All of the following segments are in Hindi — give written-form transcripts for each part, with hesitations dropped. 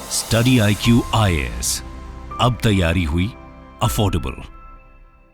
स्टडी IQ IAS, अब तैयारी हुई अफोर्डेबल।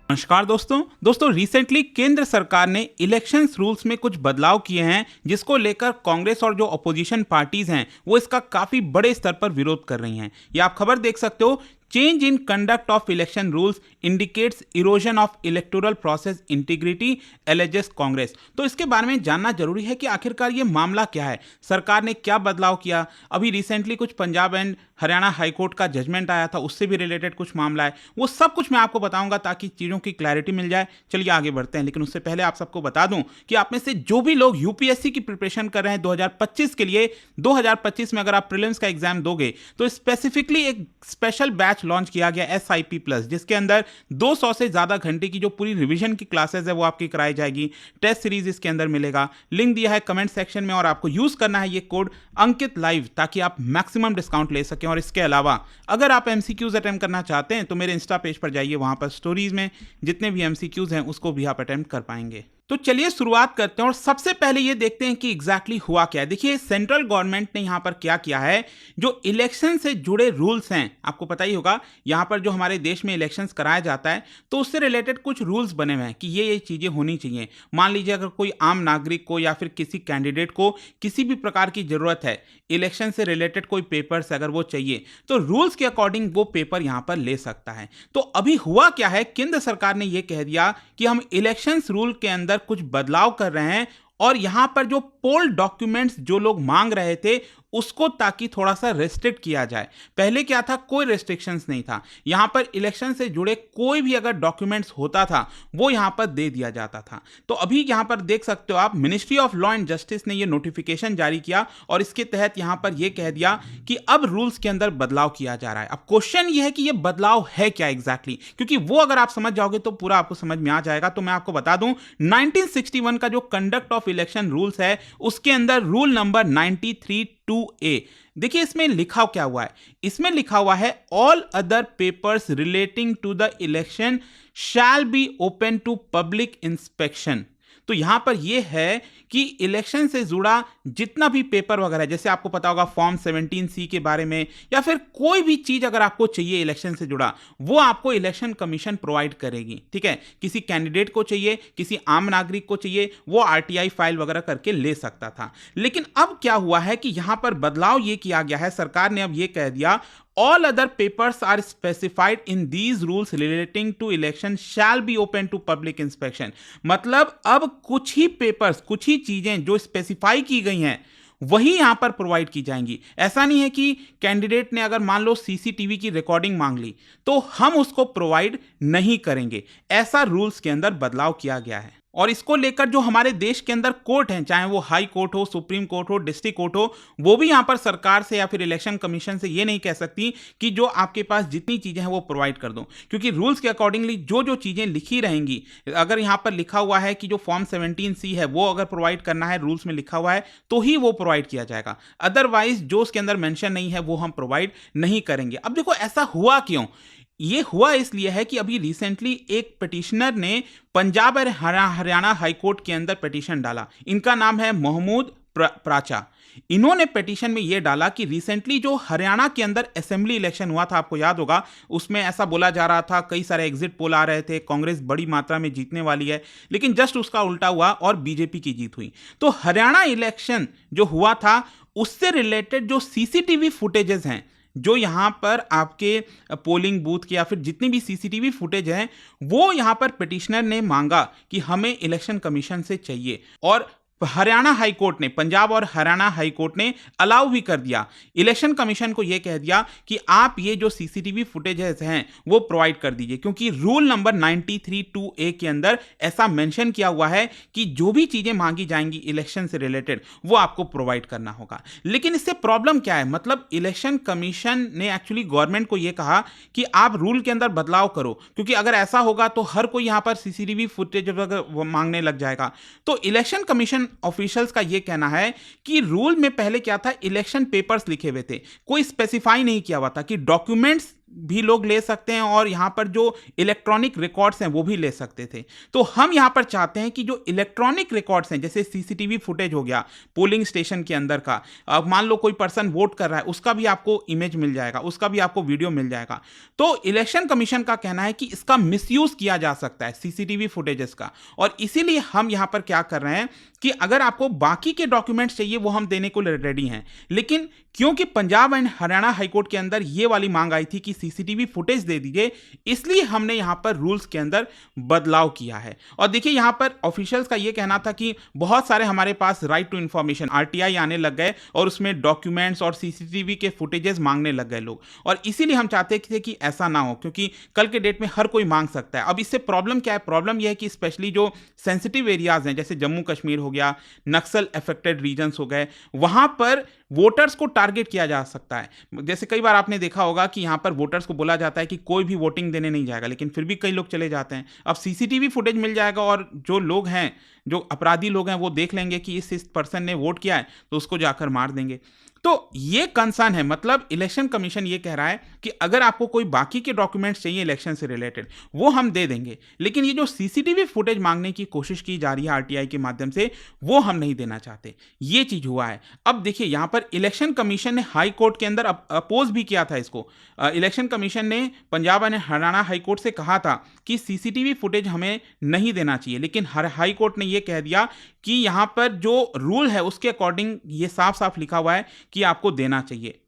नमस्कार दोस्तों रिसेंटली केंद्र सरकार ने इलेक्शंस रूल्स में कुछ बदलाव किए हैं, जिसको लेकर कांग्रेस और जो अपोजिशन पार्टीज हैं वो इसका काफी बड़े स्तर पर विरोध कर रही हैं। ये आप खबर देख सकते हो, change in conduct of election rules indicates erosion of electoral process integrity, alleges Congress. तो इसके बारे में जानना जरूरी है कि आखिरकार ये मामला क्या है, सरकार ने क्या बदलाव किया। अभी रिसेंटली कुछ पंजाब एंड हरियाणा हाईकोर्ट का जजमेंट आया था, उससे भी रिलेटेड कुछ मामला है, वो सब कुछ मैं आपको बताऊंगा ताकि चीज़ों की क्लैरिटी मिल जाए। चलिए आगे बढ़ते हैं, लेकिन उससे पहले आप सबको बता दूं कि आप में से जो भी लोग यूपीएससी की प्रिपरेशन कर रहे हैं 2025 के लिए, 2025 में अगर आप प्रीलिम्स का एग्जाम दोगे तो स्पेसिफिकली एक स्पेशल बैच लॉन्च किया गया SIP+, जिसके अंदर 200 से ज्यादा घंटे की जो पूरी रिवीजन की क्लासेस है वो आपकी कराई जाएगी। टेस्ट सीरीज इसके अंदर मिलेगा, लिंक दिया है कमेंट सेक्शन में, और आपको यूज करना है ये कोड अंकित लाइव ताकि आप मैक्सिमम डिस्काउंट ले सकें। और इसके अलावा अगर आप MCQs अटेम्प्ट करना चाहते हैं तो मेरे इंस्टा पेज पर जाइए, वहां पर स्टोरीज में जितने भी MCQs हैं उसको भी आप अटेम्प्ट कर पाएंगे। तो चलिए शुरुआत करते हैं और सबसे पहले ये देखते हैं कि एग्जैक्टली हुआ क्या है। देखिए सेंट्रल गवर्नमेंट ने यहां पर क्या किया है, जो इलेक्शन से जुड़े रूल्स हैं, आपको पता ही होगा यहां पर जो हमारे देश में इलेक्शंस कराया जाता है तो उससे रिलेटेड कुछ रूल्स बने हुए हैं कि ये चीजें होनी चाहिए। मान लीजिए अगर कोई आम नागरिक को या फिर किसी कैंडिडेट को किसी भी प्रकार की जरूरत है, इलेक्शन से रिलेटेड कोई पेपर्स अगर वो चाहिए तो रूल्स के अकॉर्डिंग वो पेपर यहां पर ले सकता है। तो अभी हुआ क्या है, केंद्र सरकार ने यह कह दिया कि हम इलेक्शंस रूल के अंदर कुछ बदलाव कर रहे हैं और यहां पर जो पोल डॉक्यूमेंट्स जो लोग मांग रहे थे उसको ताकि थोड़ा सा रेस्ट्रिक्ट किया जाए। पहले क्या था, कोई रेस्ट्रिक्शंस नहीं था, यहां पर इलेक्शन से जुड़े कोई भी अगर डॉक्यूमेंट्स होता था वो यहां पर दे दिया जाता था। तो अभी यहां पर देख सकते हो आप, ministry of law and justice ने ये नोटिफिकेशन जारी किया और इसके तहत यहां पर यह कह दिया कि अब रूल्स के अंदर बदलाव किया जा रहा है। अब क्वेश्चन यह है कि यह बदलाव है क्या एग्जैक्टली, क्योंकि वो अगर आप समझ जाओगे तो पूरा आपको समझ में आ जाएगा। तो मैं आपको बता दूं 1961 का जो कंडक्ट ऑफ इलेक्शन रूल्स है उसके अंदर रूल नंबर 93(2)(a, देखिए इसमें लिखा क्या हुआ है, इसमें लिखा हुआ है all other papers relating to the election shall be open to public inspection. तो यहां पर यह है कि इलेक्शन से जुड़ा जितना भी पेपर वगैरह, जैसे आपको पता होगा फॉर्म 17C के बारे में, या फिर कोई भी चीज अगर आपको चाहिए इलेक्शन से जुड़ा, वो आपको इलेक्शन कमीशन प्रोवाइड करेगी। ठीक है, किसी कैंडिडेट को चाहिए, किसी आम नागरिक को चाहिए, वो RTI फाइल वगैरह करके ले सकता था। लेकिन अब क्या हुआ है कि यहां पर बदलाव ये किया गया है, सरकार ने अब ये कह दिया all other papers are specified in these rules relating to election shall be open to public inspection। मतलब अब कुछ ही पेपर्स, कुछ ही चीजें जो स्पेसिफाई की गई हैं वही यहां पर प्रोवाइड की जाएंगी। ऐसा नहीं है कि कैंडिडेट ने अगर मान लो CCTV की रिकॉर्डिंग मांग ली तो हम उसको प्रोवाइड नहीं करेंगे, ऐसा रूल्स के अंदर बदलाव किया गया है। और इसको लेकर जो हमारे देश के अंदर कोर्ट हैं, चाहे वो हाई कोर्ट हो, सुप्रीम कोर्ट हो, डिस्ट्रिक्ट कोर्ट हो, वो भी यहां पर सरकार से या फिर इलेक्शन कमीशन से ये नहीं कह सकती कि जो आपके पास जितनी चीजें हैं वो प्रोवाइड कर दो, क्योंकि रूल्स के अकॉर्डिंगली जो जो चीजें लिखी रहेंगी, अगर यहां पर लिखा हुआ है कि जो फॉर्म 17C है वो अगर प्रोवाइड करना है, रूल्स में लिखा हुआ है तो ही वो प्रोवाइड किया जाएगा, अदरवाइज जो उसके अंदर मेंशन नहीं है वो हम प्रोवाइड नहीं करेंगे। अब देखो ऐसा हुआ क्यों, ये हुआ इसलिए है कि अभी रिसेंटली एक पिटिशनर ने पंजाब और हरियाणा हाईकोर्ट के अंदर पिटीशन डाला। इनका नाम है महमूद प्राचा। इन्होंने पिटीशन में यह डाला कि रिसेंटली जो हरियाणा के अंदर असेंबली इलेक्शन हुआ था, आपको याद होगा, उसमें ऐसा बोला जा रहा था, कई सारे एग्जिट पोल आ रहे थे, कांग्रेस बड़ी मात्रा में जीतने वाली है, लेकिन जस्ट उसका उल्टा हुआ और बीजेपी की जीत हुई। तो हरियाणा इलेक्शन जो हुआ था उससे रिलेटेड जो CCTV फुटेजेस हैं, जो यहां पर आपके पोलिंग बूथ के या फिर जितनी भी CCTV फुटेज है, वो यहां पर पिटिशनर ने मांगा कि हमें इलेक्शन कमीशन से चाहिए, और हरियाणा हाईकोर्ट ने, पंजाब और हरियाणा हाईकोर्ट ने अलाउ भी कर दिया। इलेक्शन कमीशन को यह कह दिया कि आप ये जो CCTV फुटेजेस हैं वो प्रोवाइड कर दीजिए, क्योंकि रूल नंबर 93(2)(a के अंदर ऐसा मेंशन किया हुआ है कि जो भी चीजें मांगी जाएंगी इलेक्शन से रिलेटेड वो आपको प्रोवाइड करना होगा। लेकिन इससे प्रॉब्लम क्या है, मतलब इलेक्शन कमीशन ने एक्चुअली गवर्नमेंट को यह कहा कि आप रूल के अंदर बदलाव करो, क्योंकि अगर ऐसा होगा तो हर कोई यहां पर CCTV फुटेज मांगने लग जाएगा। तो इलेक्शन कमीशन ऑफिशियल्स का यह कहना है कि रूल में पहले क्या था, इलेक्शन पेपर्स लिखे हुए थे, कोई स्पेसिफाई नहीं किया हुआ था कि डॉक्यूमेंट्स भी लोग ले सकते हैं और यहाँ पर जो इलेक्ट्रॉनिक रिकॉर्ड्स हैं वो भी ले सकते थे। तो हम यहाँ पर चाहते हैं कि जो इलेक्ट्रॉनिक रिकॉर्ड्स हैं, जैसे सीसीटीवी फुटेज हो गया पोलिंग स्टेशन के अंदर का, अब मान लो कोई पर्सन वोट कर रहा है, उसका भी आपको इमेज मिल जाएगा, उसका भी आपको वीडियो मिल जाएगा। तो इलेक्शन कमीशन का कहना है कि इसका मिसयूज किया जा सकता है सीसीटीवी फुटेजेस का, और इसीलिए हम यहाँ पर क्या कर रहे हैं कि अगर आपको बाकी के डॉक्यूमेंट्स चाहिए वो हम देने को रेडी हैं, लेकिन क्योंकि पंजाब एंड हरियाणा हाईकोर्ट के अंदर ये वाली मांग आई थी कि सीसीटीवी फुटेज दे दीजिए, इसलिए हमने यहां पर रूल्स के अंदर बदलाव किया है। और देखिए यहां पर ऑफिशियल्स का ये कहना था कि बहुत सारे हमारे पास राइट टू इंफॉर्मेशन आरटीआई आने लग गए और उसमें डॉक्यूमेंट्स और सीसीटीवी के फुटेजेस मांगने लग गए लोग, और इसीलिए हम चाहते थे कि ऐसा ना हो, क्योंकि कल के डेट में हर कोई मांग सकता है। अब इससे प्रॉब्लम क्या है? प्रॉब्लम यह है कि स्पेशली जो सेंसिटिव एरियाज हैं, जैसे जम्मू कश्मीर हो गया, नक्सल अफेक्टेड रीजन्स हो गए, वहां पर वोटर्स को टारगेट किया जा सकता है। जैसे कई बार आपने देखा होगा कि यहां पर वोटर्स को बोला जाता है कि कोई भी वोटिंग देने नहीं जाएगा, लेकिन फिर भी कई लोग चले जाते हैं। अब सीसीटीवी फुटेज मिल जाएगा और जो लोग हैं, जो अपराधी लोग हैं, वो देख लेंगे कि इस पर्सन ने वोट किया है तो उसको जाकर मार देंगे। तो ये कंसर्न है, मतलब इलेक्शन कमीशन ये कह रहा है कि अगर आपको कोई बाकी के डॉक्यूमेंट्स चाहिए इलेक्शन से रिलेटेड वो हम दे देंगे, लेकिन ये जो सीसीटीवी फुटेज मांगने की कोशिश की जा रही है आरटीआई के माध्यम से, वो हम नहीं देना चाहते। ये चीज हुआ है। अब देखिए यहां पर इलेक्शन कमीशन ने हाई कोर्ट के अंदर अपोज भी किया था इसको। इलेक्शन कमीशन ने पंजाब और हरियाणा हाई कोर्ट से कहा था कि सीसीटीवी फुटेज हमें नहीं देना चाहिए, लेकिन हाई कोर्ट ने यह कह दिया कि यहां पर जो रूल है उसके अकॉर्डिंग ये साफ साफ लिखा हुआ है कि आपको देना चाहिए।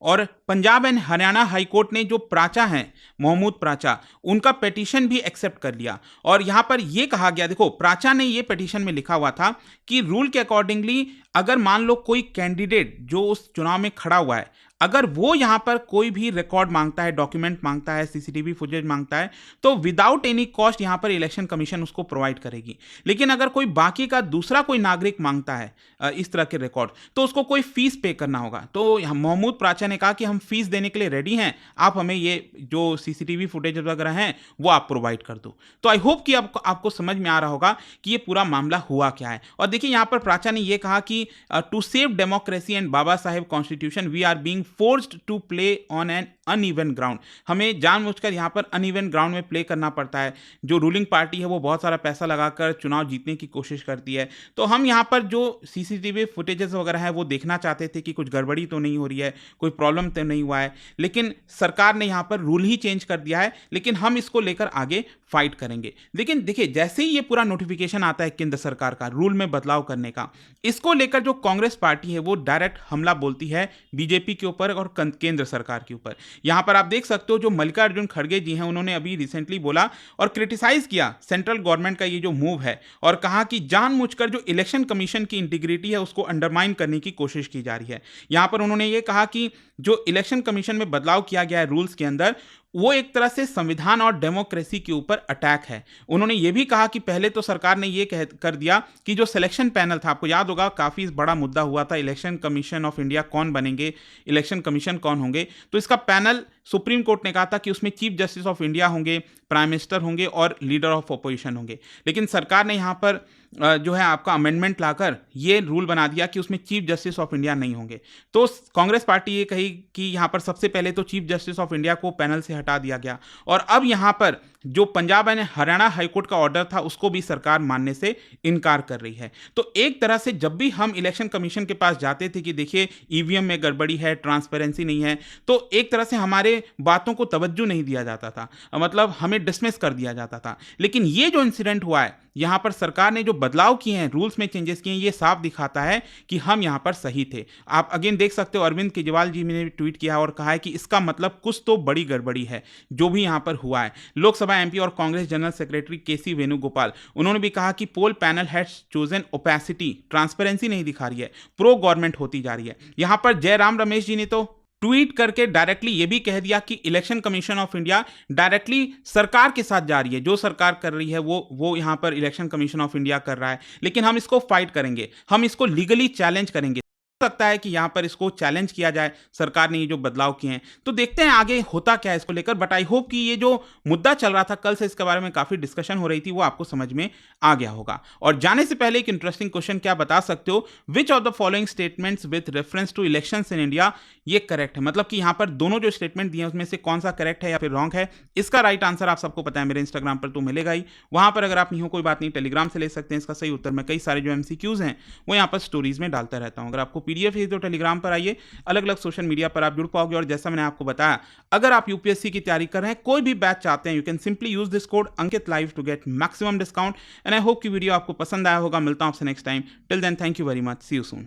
और Punjab and Haryana high court ने जो प्राचा हैं, महमूद प्राचा, उनका पिटीशन भी एक्सेप्ट कर लिया। और यहां पर यह कहा गया, देखो प्राचा ने यह पिटीशन में लिखा हुआ था कि रूल के अकॉर्डिंगली अगर मान लो कोई कैंडिडेट जो उस चुनाव में खड़ा हुआ है, अगर वो यहां पर कोई भी रिकॉर्ड मांगता है, डॉक्यूमेंट मांगता है, सीसीटीवी फुटेज मांगता है, तो विदाउट एनी कॉस्ट यहां पर इलेक्शन कमीशन उसको प्रोवाइड करेगी। लेकिन अगर कोई बाकी का दूसरा कोई नागरिक मांगता है इस तरह के रिकॉर्ड, तो उसको कोई फीस पे करना होगा। तो महमूद प्राचा ने कहा कि हम फीस देने के लिए रेडी हैं, आप हमें ये जो सीसीटीवी फुटेज वगैरह हैं वो आप प्रोवाइड कर दो। तो आई होप कि आपको समझ में आ रहा होगा कि ये पूरा मामला हुआ क्या है। और देखिए यहां पर प्राचा ने यह कहा कि to save democracy and Baba Saheb constitution we are being forced to play on an uneven ground. हमें जानबूझकर यहां पर अनइवन ग्राउंड में प्ले करना पड़ता है। जो रूलिंग पार्टी है वो बहुत सारा पैसा लगाकर चुनाव जीतने की कोशिश करती है, तो हम यहां पर जो सीसीटीवी फुटेजेस वगैरह है वो देखना चाहते थे कि कुछ गड़बड़ी तो नहीं हो रही है, कोई प्रॉब्लम तो नहीं हुआ है। लेकिन सरकार ने यहां पर रूल ही चेंज कर दिया है, लेकिन हम इसको लेकर आगे फाइट करेंगे। लेकिन देखिए जैसे ही ये पूरा नोटिफिकेशन आता है केंद्र सरकार का रूल में बदलाव करने का, इसको लेकर जो कांग्रेस पार्टी है वो डायरेक्ट हमला बोलती है बीजेपी के ऊपर और केंद्र सरकार के ऊपर। यहां पर आप देख सकते हो जो मल्लिकार्जुन खड़गे जी हैं, उन्होंने अभी रिसेंटली बोला और क्रिटिसाइज किया सेंट्रल गवर्नमेंट का ये जो मूव है, और कहा कि जानबूझकर जो इलेक्शन कमीशन की इंटीग्रिटी है उसको अंडरमाइन करने की कोशिश की जा रही है। यहां पर उन्होंने ये कहा कि जो इलेक्शन कमीशन में बदलाव किया गया है रूल्स के अंदर, वो एक तरह से संविधान और डेमोक्रेसी के ऊपर अटैक है। उन्होंने ये भी कहा कि पहले तो सरकार ने ये कर दिया कि जो सिलेक्शन पैनल था, आपको याद होगा काफ़ी बड़ा मुद्दा हुआ था, इलेक्शन कमीशन ऑफ इंडिया कौन बनेंगे, इलेक्शन कमीशन कौन होंगे, तो इसका पैनल सुप्रीम कोर्ट ने कहा था कि उसमें चीफ जस्टिस ऑफ इंडिया होंगे, प्राइम मिनिस्टर होंगे और लीडर ऑफ अपोजिशन होंगे। लेकिन सरकार ने यहाँ पर जो है आपका अमेंडमेंट लाकर ये रूल बना दिया कि उसमें चीफ जस्टिस ऑफ इंडिया नहीं होंगे। तो कांग्रेस पार्टी ये कही कि यहाँ पर सबसे पहले तो चीफ जस्टिस ऑफ इंडिया को पैनल से हटा दिया गया, और अब यहाँ पर जो पंजाब एंड हरियाणा हाईकोर्ट का ऑर्डर था उसको भी सरकार मानने से इनकार कर रही है। तो एक तरह से जब भी हम इलेक्शन कमीशन के पास जाते थे कि देखिए ईवीएम में गड़बड़ी है, ट्रांसपेरेंसी नहीं है, तो एक तरह से हमारे बातों को तवज्जो नहीं दिया जाता था, मतलब हमें डिसमिस कर दिया जाता था। लेकिन ये जो इंसिडेंट हुआ है, यहां पर सरकार ने जो बदलाव किए हैं, रूल्स में चेंजेस किए हैं, ये साफ दिखाता है कि हम यहां पर सही थे। आप अगेन देख सकते हो अरविंद केजरीवाल जी ने ट्वीट किया और कहा है कि इसका मतलब कुछ तो बड़ी गड़बड़ी है जो भी यहां पर हुआ है। लोकसभा एमपी और Congress general secretary KC Venugopal, उन्होंने भी कहा कि poll panel has chosen opacity, transparency नहीं दिखा रही है, प्रो गवर्नमेंट होती जा रही है। यहां पर जयराम रमेश जी ने तो ट्वीट करके डायरेक्टली ये भी कह दिया कि election commission of India directly सरकार के साथ जा रही है, जो सरकार कर रही है वो यहां पर इलेक्शन कमीशन ऑफ इंडिया कर रहा है, लेकिन हम इसको फाइट करेंगे, हम इसको लीगली चैलेंज करेंगे। सकता है कि यहाँ पर इसको चैलेंज किया जाए, सरकार ने ये जो बदलाव किए हैं। तो देखते हैं आगे होता क्या है इसको लेकर, बट आई होप कि ये जो मुद्दा चल रहा था कल से, इसके बारे में काफ़ी डिस्कशन हो रही थी, वो आपको समझ में आ गया होगा। और जाने से पहले एक इंटरेस्टिंग क्वेश्चन, क्या बता सकते हो which of the following statements with reference to elections in India, ये करेक्ट है? मतलब कि यहाँ पर दोनों जो स्टेटमेंट दिए हैं उसमें से कौन सा करेक्ट है या फिर रॉन्ग है? इसका राइट आंसर आप सबको पता है, मेरे इंस्टाग्राम पर तो मिलेगा ही। वहां पर अगर आप नहीं हो कोई बात नहीं, टेलीग्राम से ले सकते हैं इसका सही उत्तर। मैं कई सारे जो एमसीक्यूज हैं वो यहाँ पर स्टोरीज में डालता रहता हूँ। अगर आपको पीडीएफ है तो टेलीग्राम पर आइए, अलग अलग सोशल मीडिया पर आप जुड़ पाओगे। और जैसा मैंने आपको बताया, अगर आप यूपीएससी की तैयारी कर रहे हैं, कोई भी बैच चाहते हैं, you can simply use this code Ankit live to get maximum discount. And I hope कि वीडियो आपको पसंद आया होगा। मिलता हूं आपसे next time. Till then, thank you very much, see you soon.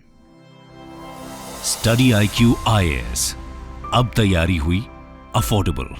Study IQ IAS, अब तैयारी हुई अफोर्डेबल।